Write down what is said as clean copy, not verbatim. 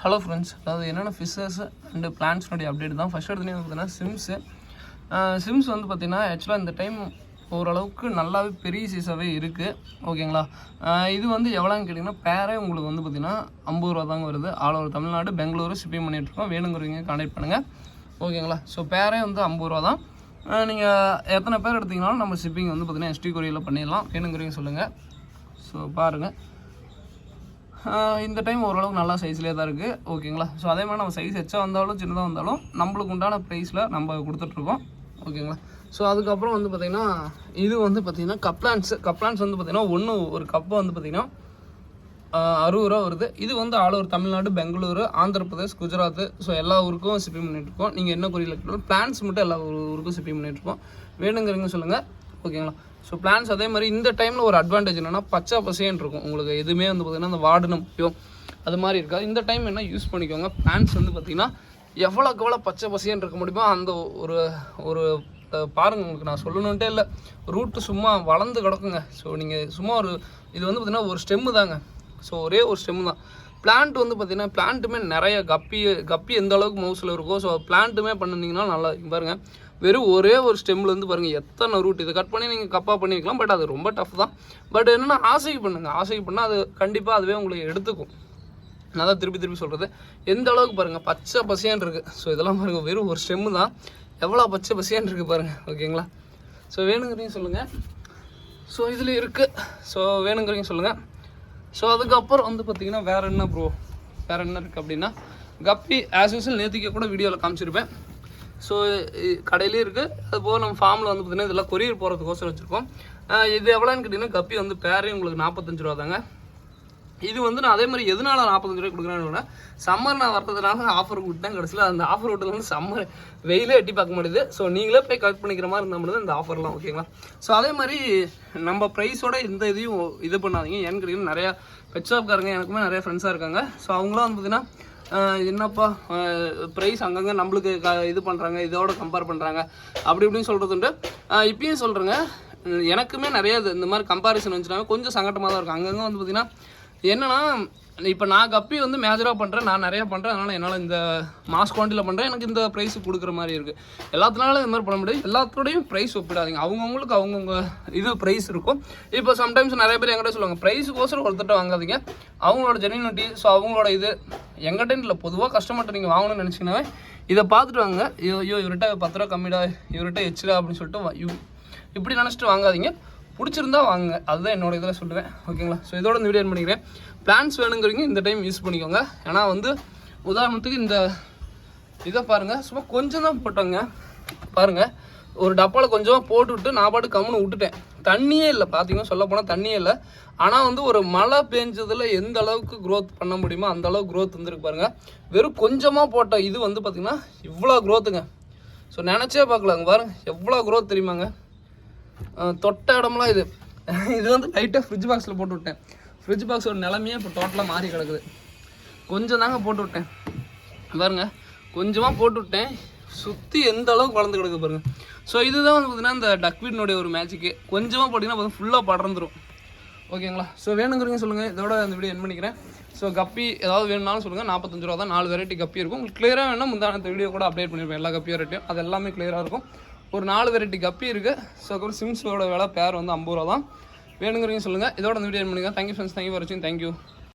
Hello friends, அதாவது என்னென்ன fishes and பிளான்ட்ஸ்னுடைய update தான். ஃபஸ்ட் எடுத்துனே பார்த்தீங்கன்னா சிம்ஸ் வந்து பார்த்திங்கன்னா ஆக்சுவலாக இந்த டைம் ஓரளவுக்கு நல்லாவே பெரிய சைஸாகவே இருக்குது. ஓகேங்களா, இது வந்து எவ்வளோன்னு கேட்டிங்கன்னா பேரே உங்களுக்கு வந்து பார்த்திங்கன்னா 50 ரூபா தாங்க வருது. All over Tamil Nadu, Bengaluru shipping பண்ணிகிட்ருக்கோம். வேணுங்கிறவங்க கான்டாக்ட் பண்ணுங்கள். ஓகேங்களா, ஸோ பேரே வந்து 50 ரூபா தான். நீங்கள் எத்தனை பேர் எடுத்திங்கனாலும் நம்ம ஷிப்பிங் வந்து பார்த்திங்கன்னா எஸ்டி கொரியரில் பண்ணிடலாம். வேணுங்கிறவங்க சொல்லுங்கள். ஸோ பாருங்கள், இந்த டைம் ஓரளவுக்கு நல்லா சைஸ்லேயே தான் இருக்குது. ஓகேங்களா, ஸோ அதே மாதிரி நம்ம சைஸ் எச்சா வந்தாலும் சின்னதாக வந்தாலும் நம்மளுக்கு உண்டான ப்ரைஸில் நம்ம கொடுத்துட்ருக்கோம். ஓகேங்களா, ஸோ அதுக்கப்புறம் வந்து பார்த்திங்கன்னா இது வந்து பார்த்திங்கன்னா கப்ளான்ஸ் வந்து பார்த்திங்கன்னா ஒரு கப்பு வந்து பார்த்திங்கன்னா 60 ரூபா வருது. இது வந்து all over Tamil Nadu, Bengaluru, Andhra Pradesh, Gujarat, so எல்லா ஊருக்கும் ஷிப்பிங் பண்ணிகிட்ருக்கோம். நீங்கள் என்ன குறியில் கேட்டாலும் பிளான்ஸ் மட்டும் எல்லா ஊருக்கும் ஷிப்பிங் பண்ணிகிட்ருக்கோம். வேணுங்கிறவங்க சொல்லுங்கள். ஓகேங்களா, ஸோ பிளான்ஸ் அதே மாதிரி இந்த டைமில் ஒரு அட்வான்டேஜ் என்னென்னா பச்சை பசேன்னு இருக்கும். உங்களுக்கு எதுவுமே வந்து பார்த்திங்கன்னா அந்த வார்டு முக்கியம் அது மாதிரி இருக்காது. இந்த டைம் என்ன யூஸ் பண்ணிக்கோங்க. பிளான்ஸ் வந்து பார்த்திங்கன்னா எவ்வளோக்கு எவ்வளோ பச்சை பசேன்னு இருக்க முடியுமோ அந்த ஒரு பாருங்கள். உங்களுக்கு நான் சொல்லணுன்ட்டே இல்லை, ரூட்டு சும்மா வளர்ந்து கிடக்குங்க. ஸோ நீங்கள் சும்மா இது வந்து பார்த்திங்கன்னா ஒரு ஸ்டெம்மு தாங்க. ஸோ ஒரே ஒரு ஸ்டெம்மு தான். பிளான்ட் வந்து பார்த்திங்கன்னா பிளான்ட்டுமே நிறைய கப்பி எந்த அளவுக்கு மவுஸில் இருக்கோ ஸோ பிளான்ட்டுமே பண்ணிங்கன்னா நல்லா பாருங்கள். வெறும் ஒரே ஒரு ஸ்டெம்லேருந்து பாருங்கள் எத்தனை ரூட். இதை கட் பண்ணி நீங்கள் கப்பாக பண்ணிக்கலாம். பட் அது ரொம்ப டஃப் தான். பட் என்னென்னா ஆசைக்கு பண்ணுங்கள். ஆசைக்கு பண்ணால் அது கண்டிப்பாக அதுவே உங்களுக்கு எடுத்துக்கும். நான் தான் திருப்பி சொல்கிறது. எந்த அளவுக்கு பாருங்கள் பச்சை பசையான் இருக்குது. ஸோ இதெல்லாம் பாருங்கள் வெறும் ஒரு ஸ்டெம்மு தான். எவ்வளோ பச்சை பசையான் இருக்குது பாருங்கள். ஓகேங்களா, ஸோ வேணுங்கிறீங்க சொல்லுங்கள். ஸோ இதில் இருக்குது. ஸோ வேணுங்கிறீங்க சொல்லுங்கள். ஸோ அதுக்கப்புறம் வந்து பார்த்திங்கன்னா வேறு என்ன இருக்குது அப்படின்னா கப்பி ஆஸ் யூஸ்வல் நேற்றுக்கே கூட வீடியோவில் காமிச்சிருப்பேன். ஸோ கடையிலே இருக்குது. அதுபோக நம்ம ஃபார்மில் வந்து பார்த்திங்கன்னா இதெல்லாம் கொரியர் போகிறதுக்கோசரம் வச்சுருக்கோம். இது எவ்வளோன்னு கேட்டிங்கன்னா கப்பி வந்து பேரே உங்களுக்கு 45 ரூபா தாங்க. இது வந்து நான் அதே மாதிரி எதனால 45 ரூபாய் கொடுக்குறேன்னு சம்மர் நான் வர்றதுனால ஆஃபர் விட்டேன். கடைசியில் அந்த ஆஃபர் விட்டது வந்து சம்மர் வெயிலே எட்டி பார்க்க முடியுது. ஸோ நீங்களே போய் கலெக்ட் பண்ணிக்கிற மாதிரி இருந்தால் மட்டும் இந்த ஆஃபர்லாம். ஓகேங்களா, ஸோ அதே மாதிரி நம்ம ப்ரைஸோட இந்த இதையும் இது பண்ணாதீங்க. ஏன்னு கேட்டிங்கன்னா நிறையா பெட் ஷாப்காரங்க எனக்குமே நிறைய ஃப்ரெண்ட்ஸாக இருக்காங்க. ஸோ அவங்களாம் வந்து பார்த்திங்கன்னா என்னப்பா ப்ரைஸ் அங்கங்கே நம்மளுக்கு இது பண்ணுறாங்க, இதோட கம்பேர் பண்ணுறாங்க அப்படி இப்படின்னு சொல்கிறதுண்டு. இப்பயும் சொல்கிறேங்க, எனக்குமே நிறைய இந்த மாதிரி கம்பேரிசன் வந்துச்சுனாவே கொஞ்சம் சங்கட்டமாக தான் இருக்கும். அங்கங்கே வந்து பார்த்திங்கன்னா என்னன்னா இப்போ நான் கப்பி வந்து மேஜராக பண்ணுறேன், நான் நிறையா பண்ணுறேன். அதனால் என்னால் இந்த மாஸ் குவான்டிட்டியில் பண்ணுறேன். எனக்கு இந்த ப்ரைஸ் கொடுக்குற மாதிரி இருக்குது. எல்லாத்தினாலும் இது மாதிரி பண்ண முடியாது. எல்லாத்தோடையும் ப்ரைஸ் ஒப்பிடாதீங்க. அவங்கவுங்களுக்கு அவங்கவுங்க இது ப்ரைஸ் இருக்கும். இப்போ சம்டைம்ஸ் நிறைய பேர் எங்கிட்ட சொல்லுவாங்க ப்ரைஸுக்கோசரம் ஒருத்தட்ட வாங்காதீங்க, அவங்களோட ஜென்யூனிட்டி. ஸோ அவங்களோட இது எங்கிட்ட இல்லை, பொதுவாக கஸ்டமர்கிட்ட நீங்கள் வாங்கணும்னு நினச்சிங்கன்னாவே இதை பார்த்துட்டு வாங்க. ஐயோ இவர்கிட்ட 10 ரூபா கம்மிடா, இவர்கிட்ட எச்சுடா அப்படின்னு சொல்லிட்டு இப்படி நினச்சிட்டு வாங்காதீங்க. பிடிச்சிருந்தா வாங்க. அதுதான் என்னோட இதில் சொல்லுவேன். ஓகேங்களா, ஸோ இதோட இந்த வீடியோ பண்ணிக்கிறேன். பிளான்ஸ் வேணுங்கிறீங்க இந்த டைம் யூஸ் பண்ணிக்கோங்க. ஏன்னா வந்து உதாரணத்துக்கு இந்த இதை பாருங்கள், சும்மா கொஞ்சம் தான் போட்டோங்க. பாருங்கள், ஒரு டப்பாவில் கொஞ்சமாக போட்டுவிட்டு நான் பாட்டு கம்முன்னு விட்டுட்டேன். தண்ணியே இல்லை. பார்த்தீங்கன்னா சொல்ல போனால் தண்ணியே இல்லை. ஆனால் வந்து ஒரு மழை பெஞ்சதில் எந்த அளவுக்கு க்ரோத் பண்ண முடியுமோ அந்த அளவுக்கு க்ரோத் வந்துருக்கு பாருங்கள். வெறும் கொஞ்சமாக போட்ட இது வந்து பார்த்திங்கன்னா இவ்வளோ க்ரோத்துங்க. ஸோ நினச்சே பார்க்கலாங்க. பாருங்கள் எவ்வளோ க்ரோத் தெரியுமாங்க. தொட்ட இடம்லாம் இது வந்து லைட்டாக ஃப்ரிட்ஜ் பாக்ஸில் போட்டு விட்டேன். ஃப்ரிட்ஜ் பாக்ஸோட நிலமையே இப்போ டோட்டலாக மாறி கிடக்குது. கொஞ்சம் தாங்க போட்டு விட்டேன் பாருங்கள், கொஞ்சமாக போட்டு விட்டேன். சுற்றி எந்த அளவுக்கு வளர்ந்து கிடக்கு பாருங்கள். ஸோ இதுதான் வந்து பார்த்திங்கன்னா இந்த டக்வீட்னுடைய ஒரு மேஜிக்கு. கொஞ்சமாக போட்டிங்கன்னா பார்த்திங்கன்னா ஃபுல்லாக படர்ந்துடும். ஓகேங்களா, ஸோ வேணுங்கிறீங்க சொல்லுங்கள். இதோட இந்த வீடியோ என் பண்ணிக்கிறேன். ஸோ கப்பி ஏதாவது வேணும்னாலும் சொல்லுங்கள். 45 ரூபா தான். 4 வெரைட்டி கப்பி இருக்கும். உங்களுக்கு கிளியராக வேணும் முந்தான வீடியோ கூட அப்டேட் பண்ணியிருப்பேன். எல்லா கப்பி வெரைட்டியும் அது எல்லாமே கிளியராக இருக்கும். ஒரு 4 வெரைட்டி கப்பி இருக்குது. ஸோ அப்புறம் சிம்ஸோட விலை பேர் வந்து 50 ரூபா தான். வேணுங்கிறீங்க சொல்லுங்கள். இதோட இந்த வீடியோ பண்ணிங்க. தேங்க்யூ ஃப்ரெண்ட்ஸ், தேங்க்யூ ஃபார் வாட்சிங். தேங்க்யூ.